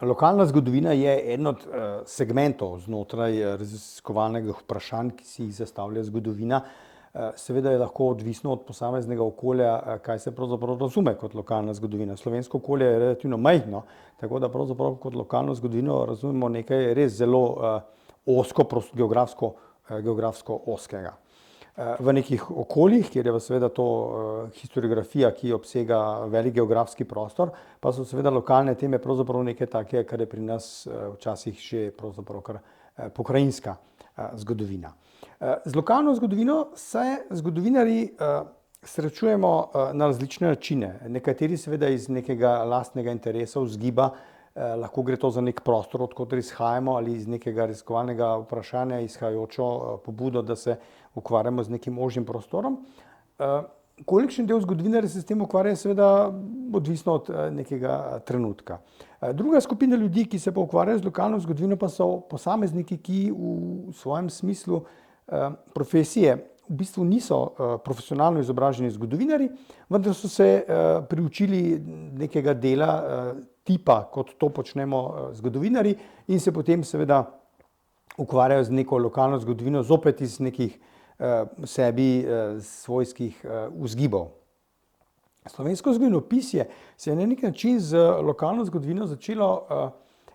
Lokalna zgodovina je eden od segmentov znotraj raziskovalnega vprašanj, ki si jih zastavlja zgodovina. Seveda je lahko odvisno od posameznega okolja, kaj se pravzaprav razume kot lokalna zgodovina. Slovensko okolje je relativno majhno, tako da pravzaprav kot lokalno zgodovino razumemo nekaj res zelo ozko, geografsko ozkega. V nekih okoljih, kjer je seveda to historiografija, ki obsega velik geografski prostor, pa so seveda lokalne teme pravzaprav nekaj take, kar je pri nas včasih že pravzaprav kar pokrajinska zgodovina. Z lokalno zgodovino se zgodovinarji srečujemo na različne načine. Nekateri seveda iz nekega lastnega interesa, vzgiba, lahko gre to za nek prostor, od koder izhajamo, ali iz nekega raziskovalnega vprašanja izhajajočo pobudo, da se ukvarjamo z nekim ožjim prostorom. Kolikšen del zgodovinarjev se s tem ukvarja, je seveda odvisno od nekega trenutka. Druga skupina ljudi, ki se pa ukvarjajo z lokalno zgodovino, pa so posamezniki, ki v svojem smislu profesije v bistvu niso profesionalno izobraženi zgodovinarji, vendar so se priučili nekega dela tipa, kot to počnemo zgodovinarji, in se potem seveda ukvarjajo z neko lokalno zgodovino, zopet iz nekih sebi svojskih vzgibov. Slovensko zgodovinopisje se je na nek način z lokalno zgodovino začelo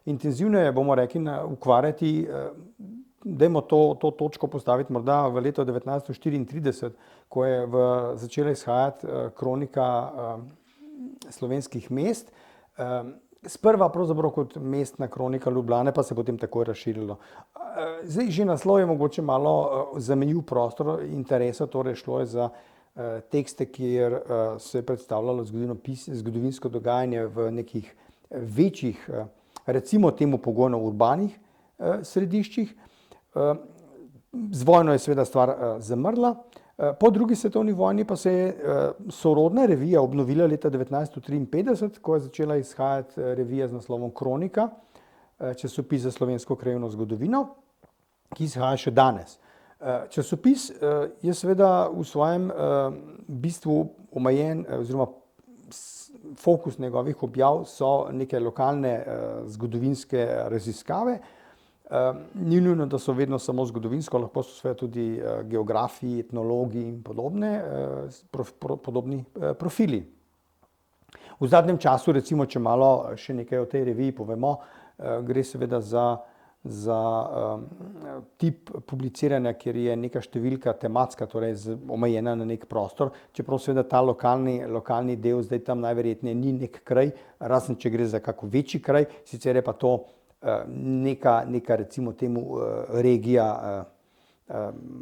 intenzivneje, bomo rekli, ukvarjati, dajmo to točko postaviti morda v leto 1934, ko je začela izhajati kronika slovenskih mest. Sprva pravzaprav kot mestna kronika Ljubljane, pa se potem takoj razširilo. Zdaj že naslov je mogoče malo zamejil prostor interesa, torej šlo je za tekste, kjer se je predstavljalo zgodovinsko dogajanje v nekih večjih, recimo temu pogojno urbanih središčih. Z vojno je seveda stvar zamrla. Po drugi svetovni vojni pa se je sorodna revija obnovila leta 1953, ko je začela izhajati revija z naslovom Kronika, časopis za slovensko krajevno zgodovino, ki izhaja še danes. Časopis je seveda v svojem bistvu omejen, oziroma fokus njegovih objav so neke lokalne zgodovinske raziskave. Ni nujno, da so vedno samo zgodovinsko, lahko so seveda tudi geografi, etnologi in podobni profili. V zadnjem času, recimo, če malo še nekaj o tej reviji povemo, gre seveda za tip publiciranja, kjer je neka številka tematska, torej omejena na nek prostor, čeprav seveda ta lokalni del zdaj tam najverjetneje ni nek kraj, razen če gre za kak večji kraj, sicer je pa to neka recimo temu regija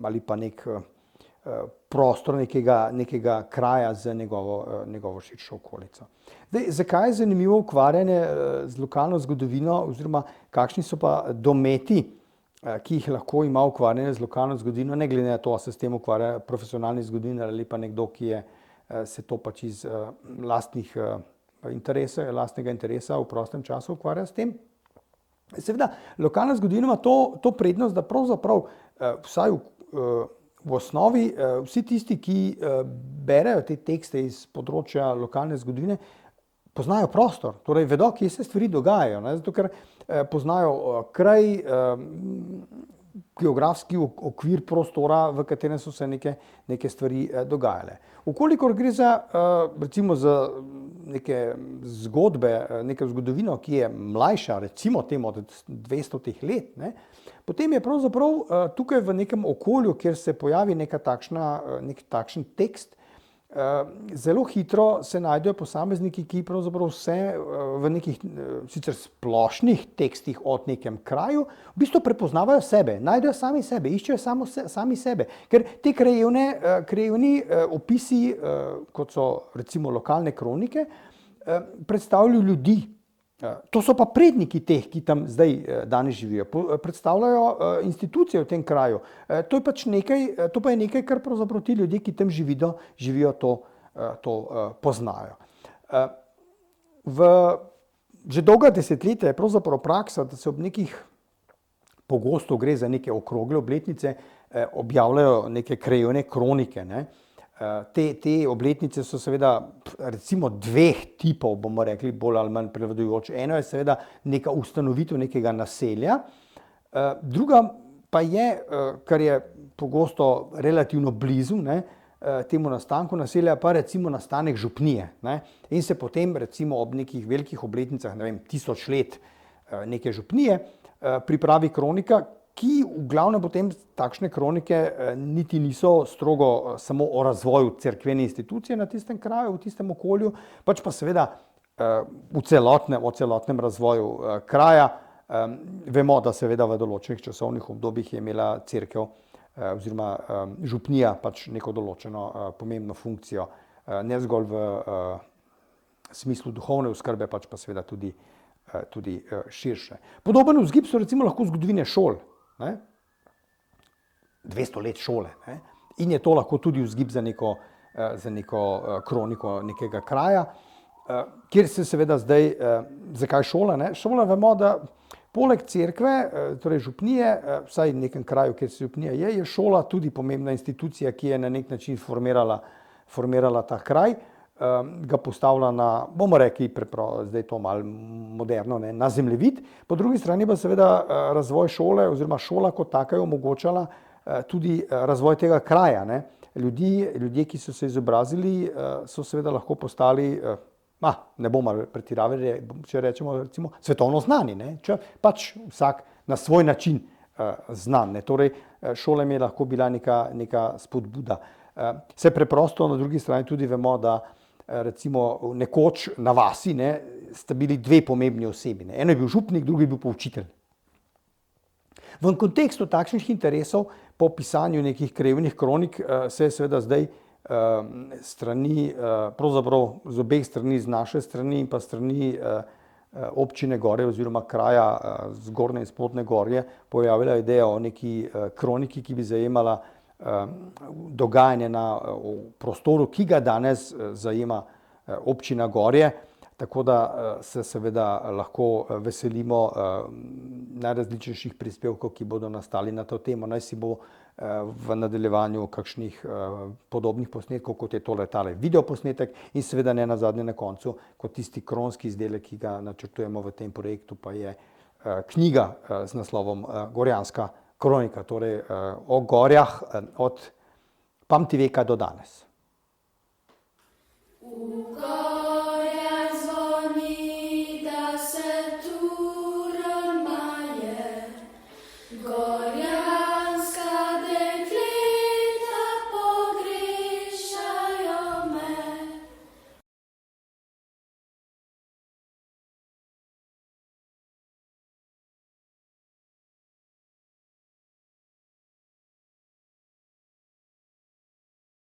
ali pa nek prostor nekega kraja z njegovo širšo okolico. Zdaj, zakaj je zanimivo ukvarjanje z lokalno zgodovino, oziroma kakšni so pa dometi, ki jih lahko ima ukvarjanje z lokalno zgodovino, ne glede na to, ali se s tem ukvarja profesionalni zgodovinar ali pa nekdo, ki se to pač iz lastnega interesa v prostem času ukvarja s tem. Seveda, lokalna zgodovina ima to prednost, da pravzaprav vsaj v osnovi vsi tisti, ki berejo te tekste iz področja lokalne zgodovine, poznajo prostor, torej vedo, kje se stvari dogajajo, zato ker poznajo kraj, geografski okvir prostora, v katerem so se neke stvari dogajale. V kolikor gre za, recimo za neke zgodbe, neko zgodovino, ki je mlajša, recimo temu od 200 let, potem je pravzaprav tukaj v nekem okolju, kjer se pojavi nek takšen tekst, zelo hitro se najdejo posamezniki, ki pravzaprav vse v nekih sicer splošnih tekstih o nekem kraju v bistvu prepoznavajo sebe, najdejo sami sebe, iščejo sami sebe. Ker ti krajevni opisi, kot so recimo lokalne kronike, predstavljajo ljudi. To so pa predniki teh, ki tam zdaj danes živijo. Predstavljajo institucije v tem kraju. To je pač nekaj, kar pravzaprav ti ljudje, ki tam živijo, to poznajo. Že dolga desetletja je pravzaprav praksa, da se ob nekih, pogosto gre za neke okrogle obletnice, objavljajo neke krajevne kronike. Te obletnice so seveda recimo dveh tipov, bomo rekli, bolj ali manj prevladujoče. Eno je seveda neka ustanovitev nekega naselja, druga pa je, kar je pogosto relativno blizu, ne, temu nastanku naselja, pa recimo nastanek župnije. Ne. In se potem recimo ob nekih velikih obletnicah, ne vem, 1000 let neke župnije, pripravi kronika, ki v glavnem potem takšne kronike niti niso strogo samo o razvoju cerkvene institucije na tistem kraju, v tistem okolju, pač pa seveda o celotnem razvoju kraja. Vemo, da seveda v določenih časovnih obdobjih je imela cerkev oziroma župnija pač neko določeno pomembno funkcijo, ne zgolj v smislu duhovne oskrbe, pač pa seveda tudi širše. Podoben vzgib so recimo lahko zgodovine šol. Ne? 200 let šole. Ne? In je to lahko tudi vzgib za neko kroniko nekega kraja, kjer se seveda zdaj, zakaj šola? Ne? Šola, vemo, da poleg cerkve, torej župnije, vsaj v nekem kraju, kjer se župnija je šola tudi pomembna institucija, ki je na nek način formirala ta kraj, ga postavila na, bomo rekli, zdaj to malo moderno, ne, na zemljevid. Po drugi strani pa seveda razvoj šole oziroma šola kot taka je omogočala tudi razvoj tega kraja. Ne. Ljudje, ki so se izobrazili, so seveda lahko postali, ne bomo pretiravali, če rečemo recimo svetovno znani, ne, če pač vsak na svoj način znan. Ne. Torej, šola mi je lahko bila neka spodbuda. Se preprosto, na drugi strani tudi vemo, da recimo nekoč na vasi, ne, sta bili dve pomembni osebi. Ne. Eno je bil župnik, drugi je bil pa učitelj. V kontekstu takšnih interesov po pisanju nekih krajevnih kronik se je seveda zdaj strani, pravzaprav z obeh strani, z naše strani in pa strani občine Gorje oziroma kraja Zgornje in Spodnje Gorje pojavila ideja o neki kroniki, ki bi zajemala dogajanje na prostoru, ki ga danes zajema občina Gorje, tako da se seveda lahko veselimo najrazličnejših prispevkov, ki bodo nastali na to temo. Naj si bo v nadaljevanju kakšnih podobnih posnetkov, kot je tale videoposnetek in seveda ne nazadnje na koncu, kot tisti kronski izdelek, ki ga načrtujemo v tem projektu, pa je knjiga z naslovom Gorjanska kronika, torej o Gorjah od pamtiveka do danes.